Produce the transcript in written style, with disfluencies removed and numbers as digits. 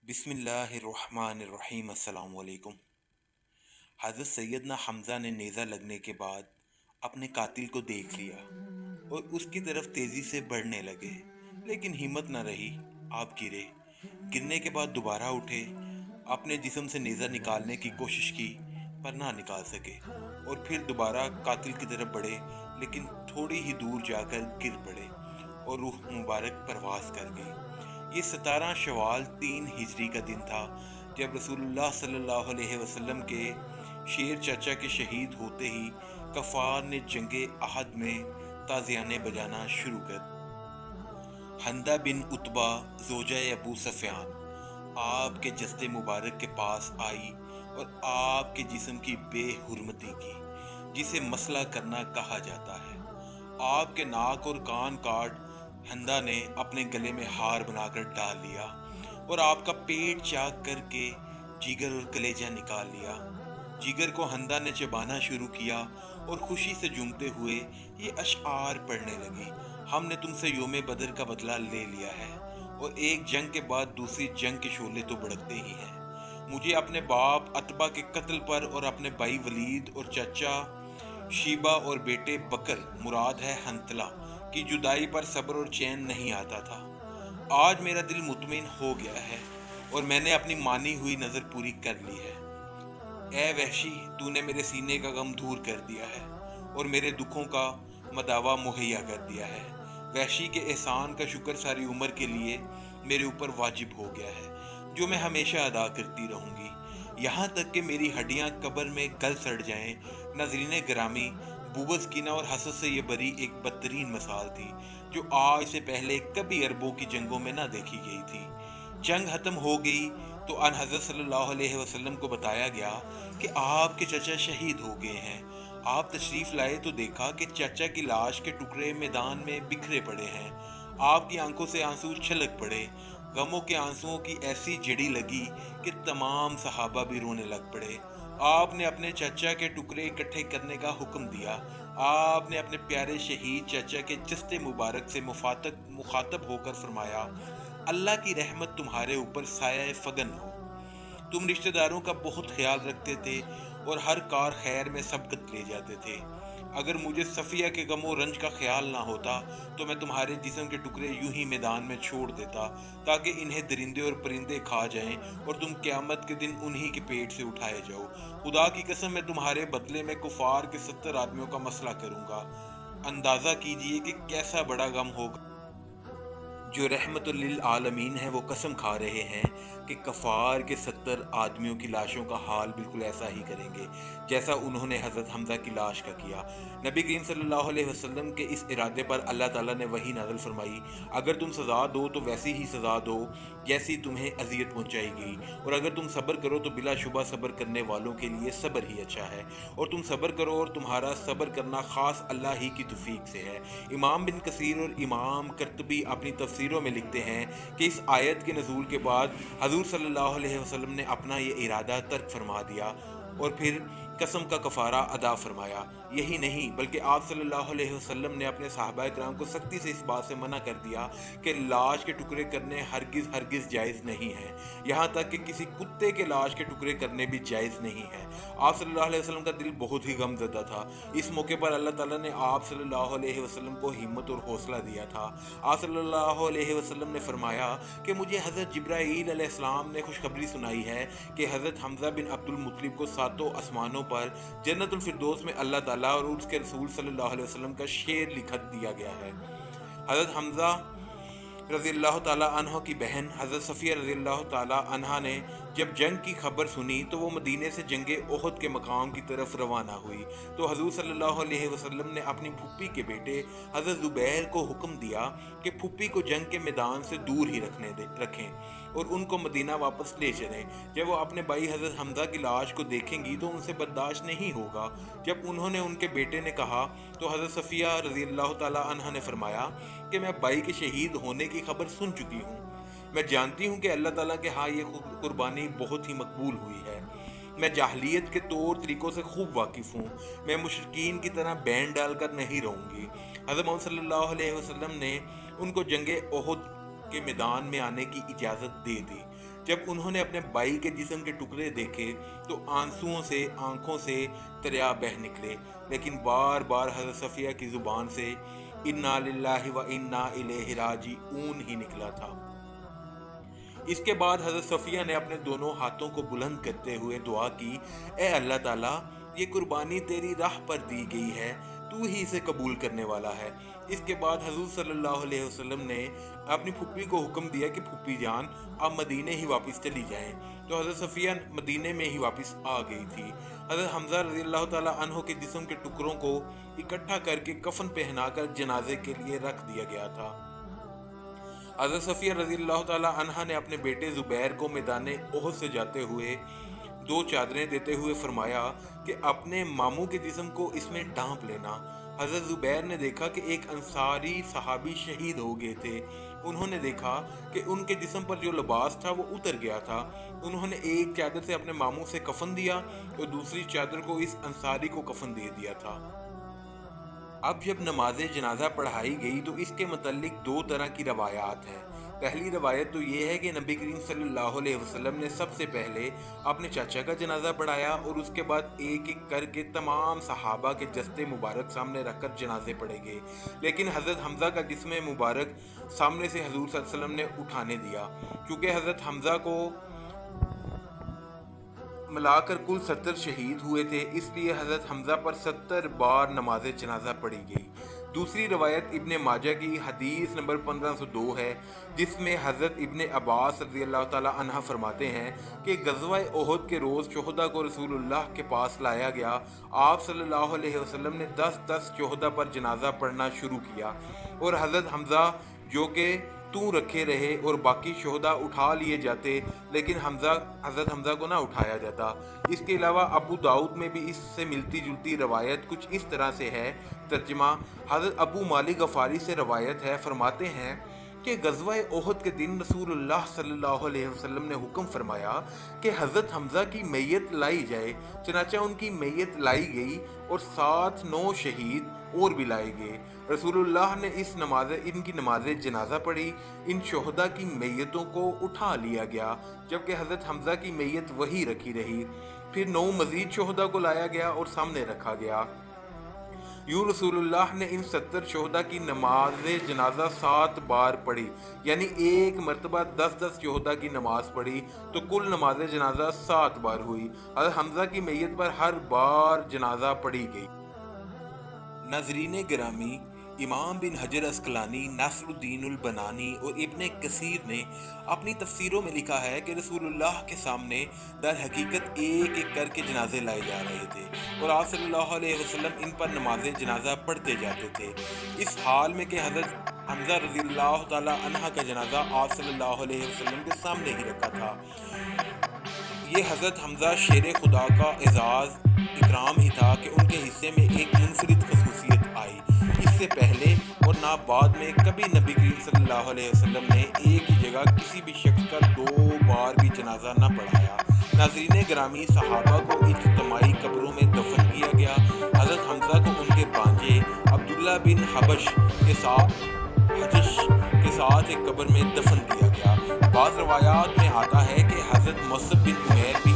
बिस्मिल्लाहिर्रहमानिर्रहीम। अस्सलाम वालेकुम। हज़रत सैयदना हमज़ा ने नेज़ा लगने के बाद अपने कातिल को देख लिया और उसकी तरफ तेज़ी से बढ़ने लगे, लेकिन हिम्मत न रही। आप गिरे। गिरने के बाद दोबारा उठे, अपने जिस्म से नेज़ा निकालने की कोशिश की पर ना निकाल सके, और फिर दोबारा कातिल की तरफ बढ़े, लेकिन थोड़ी ही दूर जाकर गिर पड़े और रूह मुबारक परवास कर गई। ये 17 शवाल 3 हिजरी का दिन था जब रसूलुल्लाह सल्लल्लाहु अलैहि वसल्लम के शेर चाचा के शहीद होते ही कफ़ार ने जंगे अहद में ताज़ियाने बजाना शुरू कर। हंदा बिन उतबा जोजा अबू सफ़ियान आपके जस्ते मुबारक के पास आई और आपके जिस्म की बेहुरमती की, जिसे मसला करना कहा जाता है। आपके नाक और कान काट हंदा ने अपने गले में हार बनाकर डाल लिया और आपका पेट चाक करके जिगर और कलेजा निकाल लिया। जिगर को हंदा ने चबाना शुरू किया और खुशी से झूमते हुए ये अशआर पढ़ने लगी। हमने तुमसे योम बदर का बदला ले लिया है, और एक जंग के बाद दूसरी जंग के शोले तो भड़कते ही हैं। मुझे अपने बाप अतबा के कत्ल पर और अपने भाई वलीद और चाचा शीबा और बेटे बकर मुराद है हंतला की जुदाई पर सब्र और चैन नहीं आता था। आज मेरा दिल मुतमिन हो गया है और मैंने अपनी मानी हुई नज़र पूरी कर ली है। ए वहशी, तूने मेरे सीने का गम दूर कर दिया है और मेरे दुखों का मदावा मुहैया कर दिया है। वहशी के एहसान का शुक्र सारी उम्र के लिए मेरे ऊपर वाजिब हो गया है, जो मैं हमेशा अदा करती रहूँगी, यहाँ तक कि मेरी हड्डियाँ कब्र में गल सड़ जाएं। नाज़रीन गिरामी, बुग़्ज़, कीना और हसद से ये बरी एक बदतरीन मिसाल थी, जो आज से पहले कभी अरबों की जंगों में ना देखी गई थी। जंग ख़त्म हो गई तो अन हज़रत सल्लल्लाहु अलैहि वसल्लम को बताया गया कि आपके चाचा शहीद हो गए हैं। आप तशरीफ़ लाए तो देखा कि चाचा की लाश के टुकड़े मैदान में बिखरे पड़े हैं। आपकी आंखों से आंसू छलक पड़े। गमों के आंसुओं की ऐसी जड़ी लगी कि तमाम सहाबा भी रोने लग पड़े। आपने अपने चाचा के टुकड़े इकट्ठे करने का हुक्म दिया। आपने अपने प्यारे शहीद चाचा के जस्ते मुबारक से मुखातब होकर फरमाया, अल्लाह की रहमत तुम्हारे ऊपर साया फगन हो। तुम रिश्तेदारों का बहुत ख्याल रखते थे और हर कार खैर में सबकत ले जाते थे। अगर मुझे सफ़िया के गमो रंज का ख्याल ना होता तो मैं तुम्हारे जिस्म के टुकड़े यूं ही मैदान में छोड़ देता, ताकि इन्हें दरिंदे और परिंदे खा जाएं और तुम क़यामत के दिन उन्हीं के पेट से उठाए जाओ। खुदा की कसम, मैं तुम्हारे बदले में कुफार के 70 आदमियों का मसला करूँगा। अंदाज़ा कीजिए कि कैसा बड़ा गम होगा। जो रहमतुल लिल आलमीन है वो कसम खा रहे हैं कि कफ़ार के 70 आदमियों की लाशों का हाल बिल्कुल ऐसा ही करेंगे जैसा उन्होंने हज़रत हमज़ा की लाश का किया। नबी करीम सल्लल्लाहु अलैहि वसल्लम के इस इरादे पर अल्लाह ताला ने वही नाज़िल फरमाई, अगर तुम सज़ा दो तो वैसी ही सज़ा दो जैसी तुम्हें अजियत पहुँचाएगी, और अगर तुम सब्र करो तो बिलाशुबा सब्र करने वालों के लिए सब्र ही अच्छा है। और तुम सब्र करो और तुम्हारा सब्र करना ख़ास अल्लाह ही की तौफीक से है। इमाम बिन कसीर और इमाम कर्तबी अपनी तफसीरों में लिखते हैं कि इस आयत के नज़ूल के बाद हजूर सल्लल्लाहु अलैहि वसल्लम ने अपना ये इरादा तर्क फरमा दिया और फिर कसम का कफ़ारा अदा फरमाया। यही नहीं बल्कि आप सल्लल्लाहु अलैहि वसल्लम ने अपने सहाबा किराम को सख्ती से इस बात से मना कर दिया कि लाश के टुकड़े करने हरगिज़ जायज़ नहीं है। यहाँ तक कि किसी कुत्ते के लाश के टुकड़े करने भी जायज़ नहीं है। आप सल्लल्लाहु अलैहि वसल्लम का दिल बहुत ही गमज़दा था। इस मौके पर अल्लाह ताला ने आप सल्लल्लाहु अलैहि वसल्लम को हिम्मत और हौसला दिया था। आप सल्लल्लाहु अलैहि वसल्लम ने फरमाया कि मुझे हज़रत जिब्राईल अलैहिस्सलाम ने खुशखबरी सुनाई है कि हज़रत हमज़ा बिन अब्दुल मुत्तलिब को सातों आसमानों पर जन्नतुल फिरदौस में अल्लाह ताला और उसके रसूल सल्लल्लाहु अलैहि वसल्लम का शेर लिख दिया गया है। हज़रत हमज़ा रज़ियल्लाहु ताला अन्हो की बहन हज़रत सफ़िया रज़ियल्लाहु ताला अन्हा ने जब जंग की खबर सुनी तो वो मदीने से जंगे ओहद के मकाम की तरफ रवाना हुई। तो हज़ूर सल्लल्लाहु अलैहि वसल्लम ने अपनी फूफी के बेटे हज़रत ज़ुबैर को हुक्म दिया कि फूफी को जंग के मैदान से दूर ही रखें और उनको मदीना वापस ले चलें। जब वो अपने भाई हज़रत हमज़ा की लाश को देखेंगी तो उनसे बर्दाश्त नहीं होगा। जब उन्होंने उनके बेटे ने कहा तो हज़रत सफ़िया रज़ियल्लाहु ताला अन्हा ने फरमाया कि मैं भाई के शहीद होने की खबर सुन चुकी हूँ। मैं जानती हूँ कि अल्लाह ताला के हाँ ये कुर्बानी बहुत ही मकबूल हुई है। मैं जाहलियत के तौर तरीक़ों से खूब वाकिफ़ हूँ। मैं मुशरिकीन की तरह बैन डालकर नहीं रहूँगी। हज़रत मोहम्मद सल्लल्लाहु अलैहि वसल्लम ने उनको जंगे ओहद के मैदान में आने की इजाज़त दे दी। جب انہوں نے اپنے بھائی کے جسم کے ٹکڑے دیکھے تو آنسوؤں سے آنکھوں سے دریا بہہ نکلے، لیکن بار بار حضرت صفیہ کی زبان سے انا للہ و انا الیہ راجعون ہی نکلا تھا۔ اس کے بعد حضرت صفیہ نے اپنے دونوں ہاتھوں کو بلند کرتے ہوئے دعا کی، اے اللہ تعالیٰ، یہ قربانی تیری راہ پر دی گئی ہے، تو ہی اسے قبول کرنے والا ہے۔ اس کے بعد حضور صلی اللہ علیہ وسلم نے اپنی پھوپھی کو حکم دیا کہ پھوپھی جان آپ مدینے ہی واپس چلی جائیں، تو حضرت صفیہ مدینے میں ہی واپس آ گئی تھی۔ حضرت حمزہ رضی اللہ تعالیٰ عنہ کے جسم کے ٹکڑوں کو اکٹھا کر کے کفن پہنا کر جنازے کے لیے رکھ دیا گیا تھا۔ حضرت صفیہ رضی اللہ تعالیٰ عنہ نے اپنے بیٹے زبیر کو میدان احد سے جاتے ہوئے 2 چادریں دیتے ہوئے فرمایا کہ اپنے ماموں کے جسم کو اس میں ڈھانپ لینا۔ حضرت زبیر نے دیکھا کہ ایک انصاری صحابی شہید ہو گئے تھے۔ انہوں نے دیکھا کہ ان کے جسم پر جو لباس تھا وہ اتر گیا تھا۔ انہوں نے ایک چادر سے اپنے ماموں سے کفن دیا اور دوسری چادر کو اس انصاری کو کفن دے دیا تھا۔ اب جب نماز جنازہ پڑھائی گئی تو اس کے متعلق 2 طرح کی روایات ہیں۔ پہلی روایت تو یہ ہے کہ نبی کریم صلی اللہ علیہ وسلم نے سب سے پہلے اپنے چاچا کا جنازہ پڑھایا اور اس کے بعد ایک ایک کر کے تمام صحابہ کے جسد مبارک سامنے رکھ کر جنازے پڑھے گئے، لیکن حضرت حمزہ کا جسم مبارک سامنے سے حضور صلی اللہ علیہ وسلم نے اٹھانے دیا۔ کیونکہ حضرت حمزہ کو ملا کر کل 70 شہید ہوئے تھے، اس لیے حضرت حمزہ پر 70 بار نماز جنازہ پڑھی گئی۔ دوسری روایت ابن ماجہ کی حدیث نمبر 1502 ہے، جس میں حضرت ابن عباس رضی اللہ تعالیٰ عنہ فرماتے ہیں کہ غزوہ احد کے روز شہداء کو رسول اللہ کے پاس لایا گیا۔ آپ صلی اللہ علیہ وسلم نے 10 شہداء پر جنازہ پڑھنا شروع کیا اور حضرت حمزہ جو کہ رکھے رہے اور باقی شہداء اٹھا لیے جاتے، لیکن حضرت حمزہ کو نہ اٹھایا جاتا۔ اس کے علاوہ ابو داؤد میں بھی اس سے ملتی جلتی روایت کچھ اس طرح سے ہے۔ ترجمہ حضرت ابو مالک غفاری سے روایت ہے، فرماتے ہیں کہ غزوہ احد کے دن رسول اللہ صلی اللہ علیہ وسلم نے حکم فرمایا کہ حضرت حمزہ کی میت لائی جائے، چنانچہ ان کی میت لائی گئی اور ساتھ 9 شہید اور بھی لائے گئے۔ رسول اللہ نے ان کی نماز جنازہ پڑھی، ان شہداء کی میتوں کو اٹھا لیا گیا، جبکہ حضرت حمزہ کی میت وہی رکھی رہی۔ پھر 9 مزید شہداء کو لایا گیا اور سامنے رکھا گیا۔ یوں رسول اللہ نے ان 70 شہداء کی نماز جنازہ 7 بار پڑھی، یعنی ایک مرتبہ 10 شہداء کی نماز پڑھی تو کل نماز جنازہ 7 بار ہوئی۔ حضرت حمزہ کی میت پر ہر بار جنازہ پڑھی گئی۔ ناظرین گرامی، امام بن حجر عسقلانی، ناصر الدین البنانی اور ابن کثیر نے اپنی تفسیروں میں لکھا ہے کہ رسول اللہ کے سامنے در حقیقت ایک ایک کر کے جنازے لائے جا رہے تھے اور آپ صلی اللہ علیہ وسلم ان پر نماز جنازہ پڑھتے جاتے تھے، اس حال میں کہ حضرت حمزہ رضی اللہ تعالیٰ عنہ کا جنازہ آپ صلی اللہ علیہ وسلم کے سامنے ہی رکھا تھا۔ یہ حضرت حمزہ شیر خدا کا اعزاز اکرام ہی تھا کہ ان کے حصے میں ایک منفرد خصوصیت آئی۔ اس سے پہلے اور نہ بعد میں کبھی نبی کریم صلی اللہ علیہ وسلم نے ایک ہی جگہ کسی بھی شخص کا 2 بار بھی جنازہ نہ پڑھایا۔ ناظرین گرامی، صحابہ کو اجتماعی قبروں میں دفن کیا گیا۔ حضرت حمزہ کو ان کے بانجے عبداللہ بن حبش کے ساتھ ایک قبر میں دفن کیا گیا۔ بعض روایات میں آتا ہے کہ حضرت مصعب بن عمیر بھی